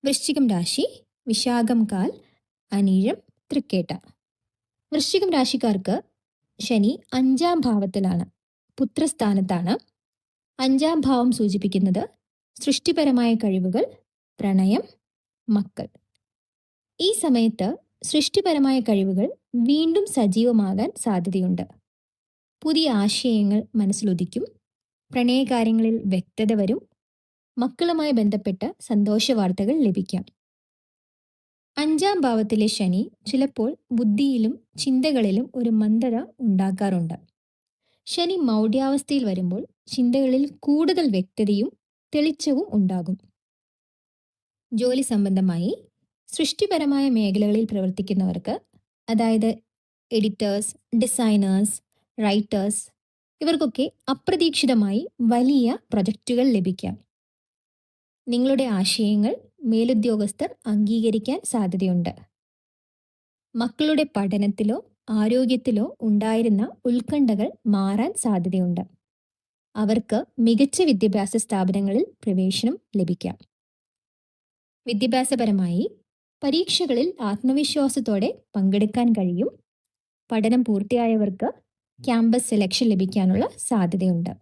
വൃശ്ചികം രാശി, വിശാഖം കാൽ, അനിഴം, തൃക്കേട്ട. വൃശ്ചികം രാശിക്കാർക്ക് ശനി 5-ാം ഭാവത്തിലാണ്, പുത്രസ്ഥാനത്താണ്. 5-ാം ഭാവം സൂചിപ്പിക്കുന്നത് സൃഷ്ടിപരമായ കഴിവുകൾ, പ്രണയം, മക്കൾ. ഈ സമയത്ത് സൃഷ്ടിപരമായ കഴിവുകൾ വീണ്ടും സജീവമാകാൻ സാധ്യതയുണ്ട്. പുതിയ ആശയങ്ങൾ മനസ്സിലുദിക്കും, പ്രണയകാര്യങ്ങളിൽ വ്യക്തത വരും, മക്കളുമായി ബന്ധപ്പെട്ട സന്തോഷ വാർത്തകൾ ലഭിക്കാം. 5-ാം ഭാവത്തിലെ ശനി ചിലപ്പോൾ ബുദ്ധിയിലും ചിന്തകളിലും ഒരു മന്ദത ഉണ്ടാക്കാറുണ്ട്. ശനി മൗഢ്യാവസ്ഥയിൽ വരുമ്പോൾ ചിന്തകളിൽ കൂടുതൽ വ്യക്തതയും തെളിച്ചവും ഉണ്ടാകും. ജോലി സംബന്ധമായി സൃഷ്ടിപരമായ മേഖലകളിൽ പ്രവർത്തിക്കുന്നവർക്ക്, അതായത് എഡിറ്റേഴ്സ്, ഡിസൈനേഴ്സ്, റൈറ്റേഴ്സ്, ഇവർക്കൊക്കെ അപ്രതീക്ഷിതമായി വലിയ പ്രൊജക്റ്റുകൾ ലഭിക്കാം. നിങ്ങളുടെ ആശയങ്ങൾ മേലുദ്യോഗസ്ഥർ അംഗീകരിക്കാൻ സാധ്യതയുണ്ട്. മക്കളുടെ പഠനത്തിലോ ആരോഗ്യത്തിലോ ഉണ്ടായിരുന്ന ഉത്കണ്ഠകൾ മാറാൻ സാധ്യതയുണ്ട്. അവർക്ക് മികച്ച വിദ്യാഭ്യാസ സ്ഥാപനങ്ങളിൽ പ്രവേശനം ലഭിക്കാം. വിദ്യാഭ്യാസപരമായി പരീക്ഷകളിൽ ആത്മവിശ്വാസത്തോടെ പങ്കെടുക്കാൻ കഴിയും. പഠനം പൂർത്തിയായവർക്ക് ക്യാമ്പസ് സെലക്ഷൻ ലഭിക്കാനുള്ള സാധ്യതയുണ്ട്.